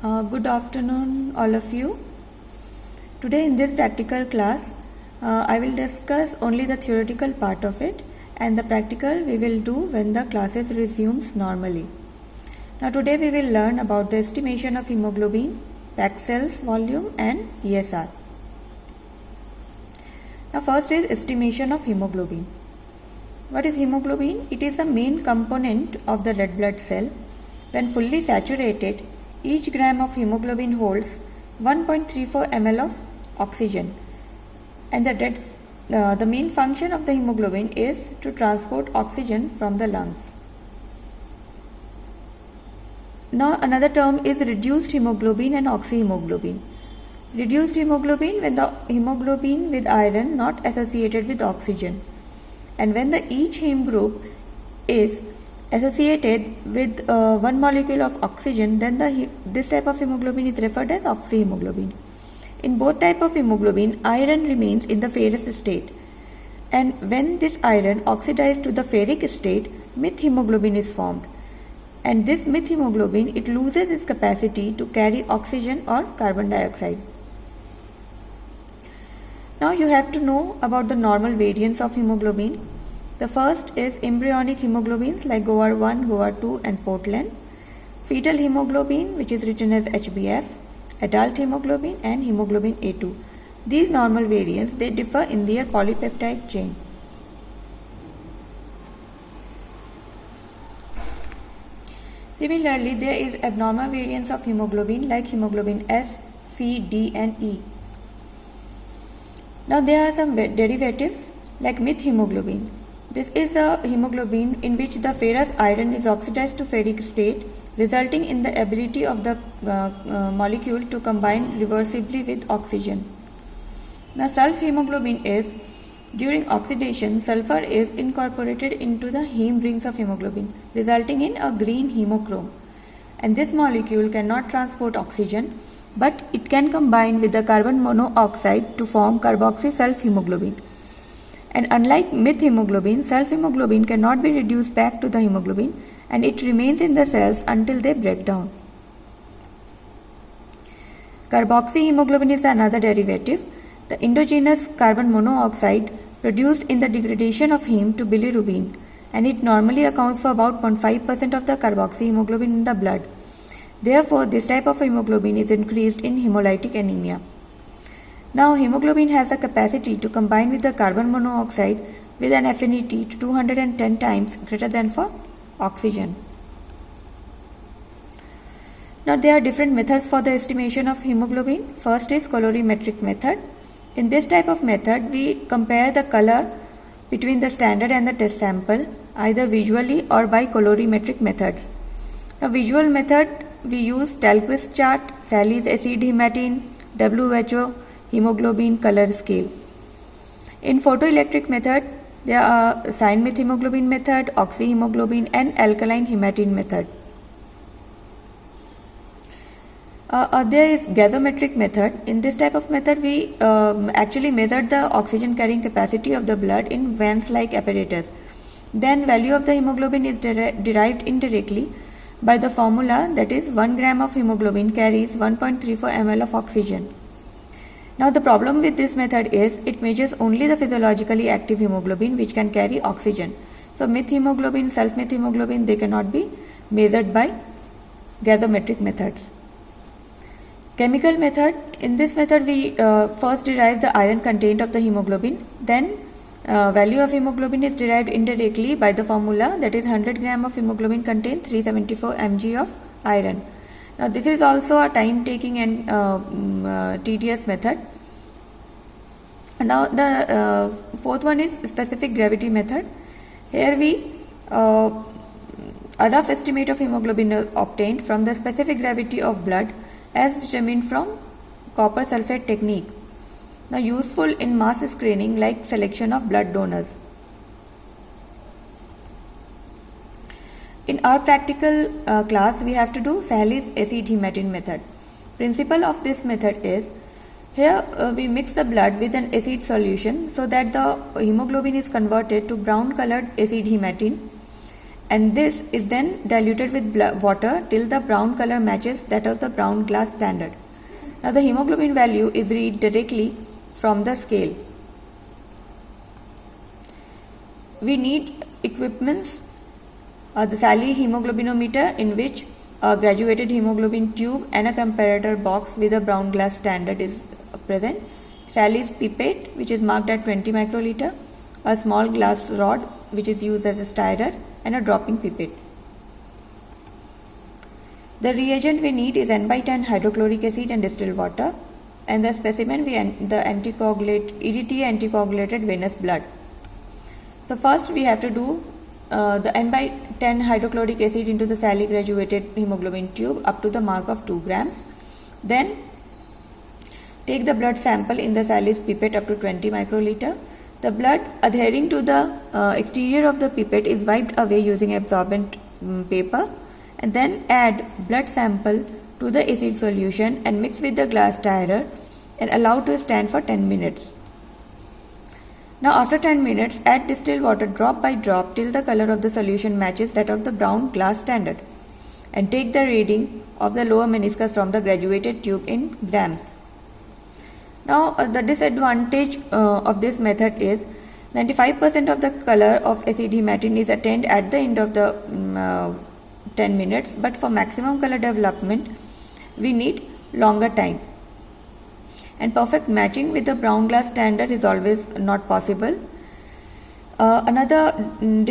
Good afternoon, all of you. Today in this practical class, I will discuss only the theoretical part of it, and the practical we will do when the classes resumes normally. Now today we will learn about the estimation of hemoglobin, packed cells volume and ESR. Now first is estimation of hemoglobin. What is hemoglobin? It is the main component of the red blood cell. When fully saturated, each gram of hemoglobin holds 1.34 ml of oxygen, and the main function of the hemoglobin is to transport oxygen from the lungs. Now another term is reduced hemoglobin and oxyhemoglobin. Reduced hemoglobin when the hemoglobin with iron not associated with oxygen, and when each heme group is associated with one molecule of oxygen, then this type of hemoglobin is referred as oxyhemoglobin. In both type of hemoglobin, iron remains in the ferrous state, and when this iron oxidizes to the ferric state, methemoglobin is formed, and this methemoglobin, it loses its capacity to carry oxygen or carbon dioxide. Now you have to know about the normal variants of hemoglobin. The first is embryonic hemoglobins like GOR1, GOR2 and Portland, fetal hemoglobin which is written as HbF, adult hemoglobin and hemoglobin A2. These normal variants, they differ in their polypeptide chain. Similarly, there is abnormal variants of hemoglobin like hemoglobin S, C, D and E. Now there are some derivatives like methemoglobin. This is the hemoglobin in which the ferrous iron is oxidized to ferric state, resulting in the ability of the molecule to combine reversibly with oxygen. Now sulfhemoglobin is, during oxidation, sulfur is incorporated into the heme rings of hemoglobin, resulting in a green hemochrome. And this molecule cannot transport oxygen, but it can combine with the carbon monoxide to form carboxy self-hemoglobin. And unlike methemoglobin, self-hemoglobin cannot be reduced back to the hemoglobin, and it remains in the cells until they break down. Carboxyhemoglobin is another derivative, the endogenous carbon monoxide produced in the degradation of heme to bilirubin, and it normally accounts for about 0.5% of the carboxyhemoglobin in the blood. Therefore, this type of hemoglobin is increased in hemolytic anemia. Now, hemoglobin has the capacity to combine with the carbon monoxide with an affinity to 210 times greater than for oxygen. Now, there are different methods for the estimation of hemoglobin. First is colorimetric method. In this type of method, we compare the color between the standard and the test sample, either visually or by colorimetric methods. Now, visual method, we use Dahlquist chart, Sally's acid hematine, WHO hemoglobin color scale. In photoelectric method, there are sign methemoglobin method, oxyhemoglobin and alkaline hematine method. There is gasometric method. In this type of method, we actually measure the oxygen carrying capacity of the blood in Vance-like apparatus. Then value of the hemoglobin is derived indirectly by the formula, that is 1 gram of hemoglobin carries 1.34 ml of oxygen. Now the problem with this method is it measures only the physiologically active hemoglobin which can carry oxygen. So methemoglobin, self-methemoglobin, they cannot be measured by gasometric methods. Chemical method, in this method we first derive the iron content of the hemoglobin, then value of hemoglobin is derived indirectly by the formula, that is 100 gram of hemoglobin contains 374 mg of iron. Now this is also a time taking and tedious method. Now the fourth one is specific gravity method. Here we a rough estimate of hemoglobin is obtained from the specific gravity of blood as determined from copper sulfate technique. Now useful in mass screening like selection of blood donors. In our practical class, we have to do Sally's acid hematine method. Principle of this method is, here we mix the blood with an acid solution so that the hemoglobin is converted to brown colored acid hematine, and this is then diluted with water till the brown color matches that of the brown glass standard. Now the hemoglobin value is read directly from the scale. We need equipments, the Sally hemoglobinometer, in which a graduated hemoglobin tube and a comparator box with a brown glass standard is present. Sally's pipette, which is marked at 20 microliter, a small glass rod which is used as a stirrer, and a dropping pipette. The reagent we need is N/10 hydrochloric acid and distilled water, and the specimen the EDTA anticoagulated venous blood. So first we have to do the N/10 hydrochloric acid into the Sally graduated hemoglobin tube up to the mark of 2 grams. Then take the blood sample in the Sally's pipette up to 20 microliter. The blood adhering to the exterior of the pipette is wiped away using absorbent paper, and then add blood sample to the acid solution and mix with the glass stirrer and allow to stand for 10 minutes. Now after 10 minutes, add distilled water drop by drop till the color of the solution matches that of the brown glass standard, and take the reading of the lower meniscus from the graduated tube in grams. Now the disadvantage of this method is 95% of the color of acid hematine is attained at the end of the 10 minutes, but for maximum color development we need longer time, and perfect matching with the brown glass standard is always not possible. Another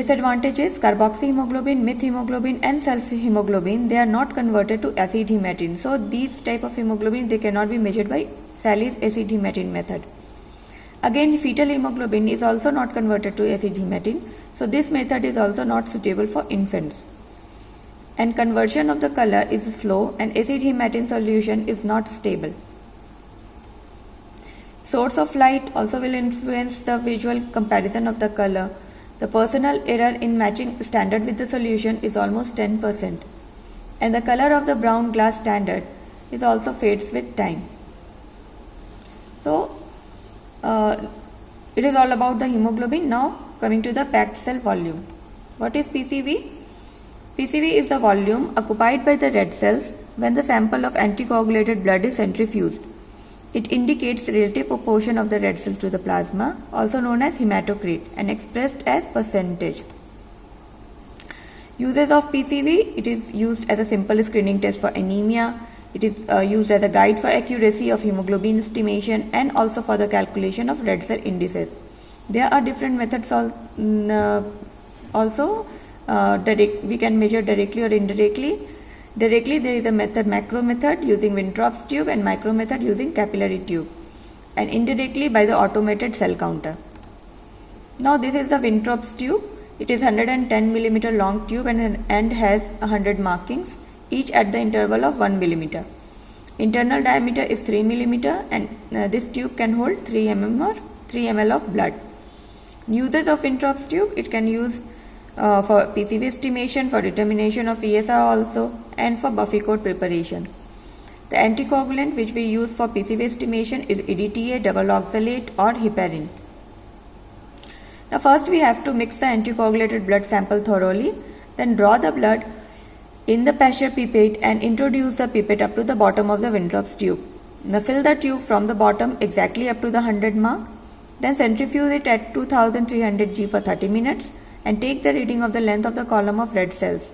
disadvantage is carboxyhemoglobin, methemoglobin and sulfhemoglobin, they are not converted to acid hematine. So these type of hemoglobin, they cannot be measured by Sally's acid hematine method. Again, fetal hemoglobin is also not converted to acid hematine, so this method is also not suitable for infants. And conversion of the color is slow, and acid hematine solution is not stable. Source of light also will influence the visual comparison of the color. The personal error in matching standard with the solution is almost 10%, and the color of the brown glass standard is also fades with time. So it is all about the hemoglobin. Now coming to the packed cell volume. What is PCV? PCV is the volume occupied by the red cells when the sample of anticoagulated blood is centrifuged. It indicates the relative proportion of the red cells to the plasma, also known as hematocrit, and expressed as percentage. Uses of PCV: it is used as a simple screening test for anemia. It is used as a guide for accuracy of hemoglobin estimation and also for the calculation of red cell indices. There are different methods also. We can measure directly or indirectly. Directly, there is a method, macro method, using Winthrop's tube, and micro method using capillary tube, and indirectly by the automated cell counter. Now this is the Winthrop's tube. It is 110 mm long tube and has 100 markings, each at the interval of 1 mm. Internal diameter is 3 mm, and this tube can hold 3 mm or 3 ml of blood. Uses of Winthrop's tube: it can use for PCV estimation, for determination of ESR also, and for Buffy code preparation. The anticoagulant which we use for PCV estimation is EDTA, double oxalate or heparin. Now first we have to mix the anticoagulated blood sample thoroughly, then draw the blood in the Pasteur pipette and introduce the pipette up to the bottom of the Winthrop's tube. Now fill the tube from the bottom exactly up to the 100 mark, then centrifuge it at 2300 G for 30 minutes and take the reading of the length of the column of red cells.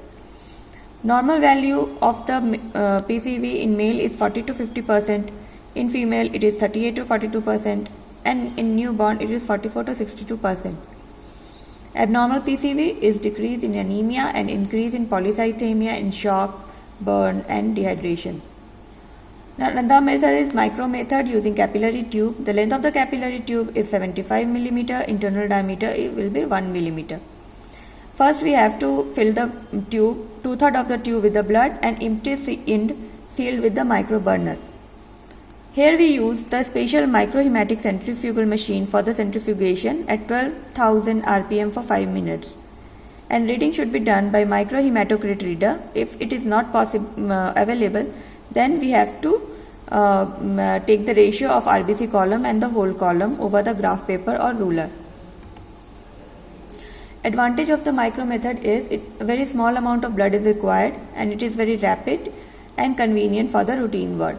Normal value of the PCV in male is 40 to 50%, in female it is 38 to 42%, and in newborn it is 44 to 62%. Abnormal PCV is decrease in anemia and increase in polycythemia in shock, burn and dehydration. Now another method is micro method using capillary tube. The length of the capillary tube is 75 mm, internal diameter will be 1 mm. First we have to fill the tube, 2/3 of the tube with the blood and empty the end sealed with the micro burner. Here we use the special microhematic centrifugal machine for the centrifugation at 12,000 rpm for 5 minutes. And reading should be done by microhematocrit reader. If it is not available, then we have to take the ratio of RBC column and the whole column over the graph paper or ruler. Advantage of the micro method is a very small amount of blood is required and it is very rapid and convenient for the routine work.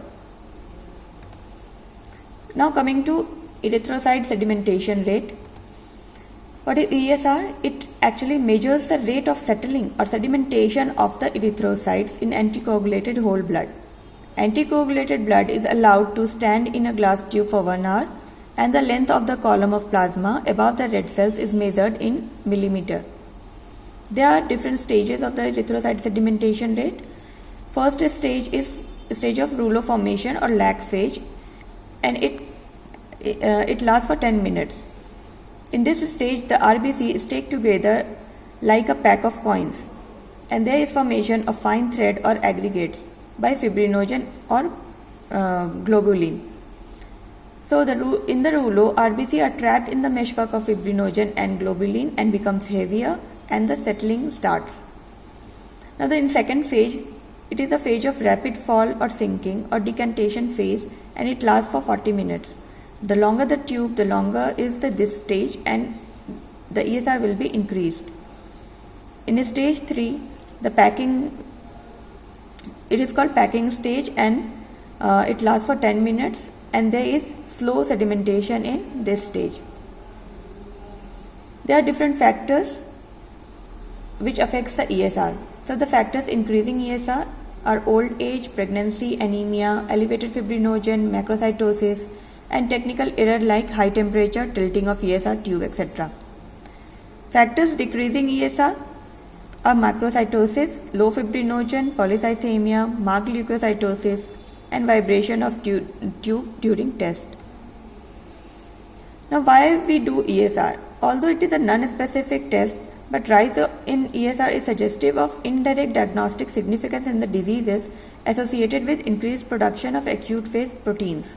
Now coming to erythrocyte sedimentation rate. What is ESR? It actually measures the rate of settling or sedimentation of the erythrocytes in anticoagulated whole blood. Anticoagulated blood is allowed to stand in a glass tube for 1 hour and the length of the column of plasma above the red cells is measured in millimeter. There are different stages of the erythrocyte sedimentation rate. First stage is stage of rouleau formation or lag phase, and it lasts for 10 minutes. In this stage, the RBC stick together like a pack of coins, and there is formation of fine thread or aggregates by fibrinogen or globulin. So in the rouleau, RBC are trapped in the meshwork of fibrinogen and globulin and becomes heavier, and the settling starts. Now in second phase, it is a phase of rapid fall or sinking or decantation phase, and it lasts for 40 minutes. The longer the tube, the longer is this stage, and the ESR will be increased. In stage 3, it is called packing stage, and it lasts for 10 minutes, and there is slow sedimentation in this stage. There are different factors which affects the ESR. So the factors increasing ESR are old age, pregnancy, anemia, elevated fibrinogen, macrocytosis, and technical error like high temperature, tilting of ESR tube, etc. Factors decreasing ESR are macrocytosis, low fibrinogen, polycythemia, marked leukocytosis, and vibration of tube during test. Now why we do ESR? Although it is a non-specific test, but rise in ESR is suggestive of indirect diagnostic significance in the diseases associated with increased production of acute phase proteins.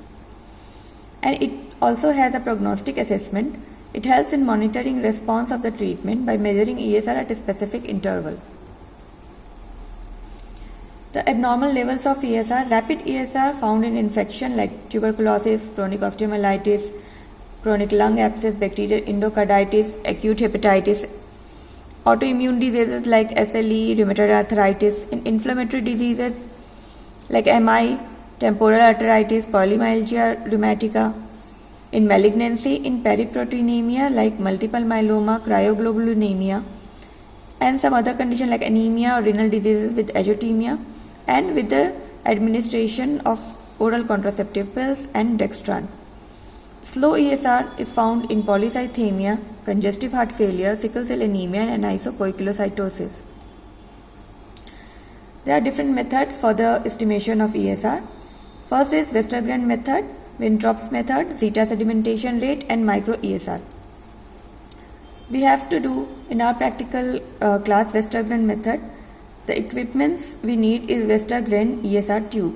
And it also has a prognostic assessment. It helps in monitoring response of the treatment by measuring ESR at a specific interval. The abnormal levels of ESR: rapid ESR found in infection like tuberculosis, chronic osteomyelitis, chronic lung abscess, bacterial endocarditis, acute hepatitis, autoimmune diseases like SLE, rheumatoid arthritis, in inflammatory diseases like MI, temporal arteritis, polymyalgia rheumatica, in malignancy, in periproteinemia like multiple myeloma, cryoglobulinemia, and some other condition like anemia or renal diseases with azotemia, and with the administration of oral contraceptive pills and dextran. Slow ESR is found in polycythemia, congestive heart failure, sickle cell anemia, and anisopoikilocytosis. There are different methods for the estimation of ESR. First is Westergren method, Wintrop's method, zeta sedimentation rate, and micro ESR. We have to do in our practical class Westergren method. The equipments we need is Westergren ESR tube.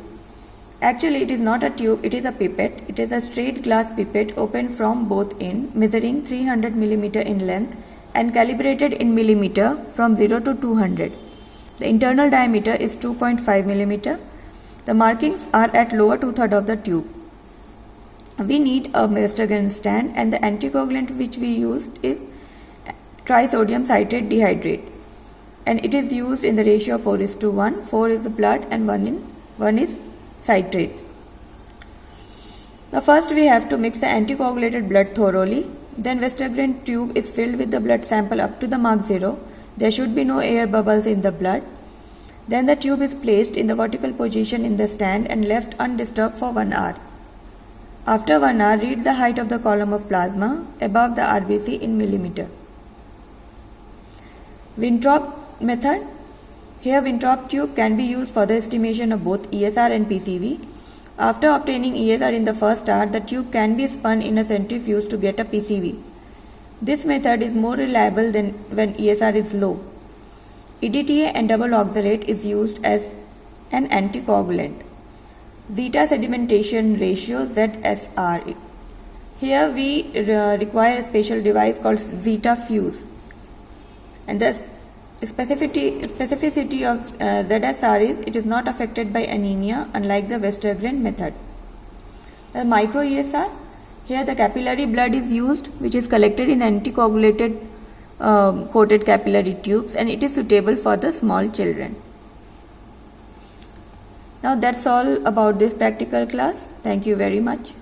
Actually, it is not a tube, it is a pipette. It is a straight glass pipette opened from both ends, measuring 300 mm in length and calibrated in millimeter from 0 to 200. The internal diameter is 2.5 mm. The markings are at lower two-thirds of the tube. We need a Westergren stand, and the anticoagulant which we used is trisodium citrate dihydrate, and it is used in the ratio of 4:1. 4 is the blood and 1 is citrate. Now first we have to mix the anticoagulated blood thoroughly. Then Westergren tube is filled with the blood sample up to the mark 0. There should be no air bubbles in the blood. Then the tube is placed in the vertical position in the stand and left undisturbed for 1 hour. After 1 hour, read the height of the column of plasma above the RBC in millimeter. Wintrop method. Here Wintrop tube can be used for the estimation of both ESR and PCV. After obtaining ESR in the first hour, the tube can be spun in a centrifuge to get a PCV. This method is more reliable than when ESR is low. EDTA and double oxalate is used as an anticoagulant. Zeta sedimentation ratio ZSR. Here we require a special device called Zeta fuse, and the specificity of ZSR is it is not affected by anemia, unlike the Westergren method. The micro ESR, here the capillary blood is used, which is collected in anticoagulated coated capillary tubes, and it is suitable for the small children. Now that's all about this practical class. Thank you very much.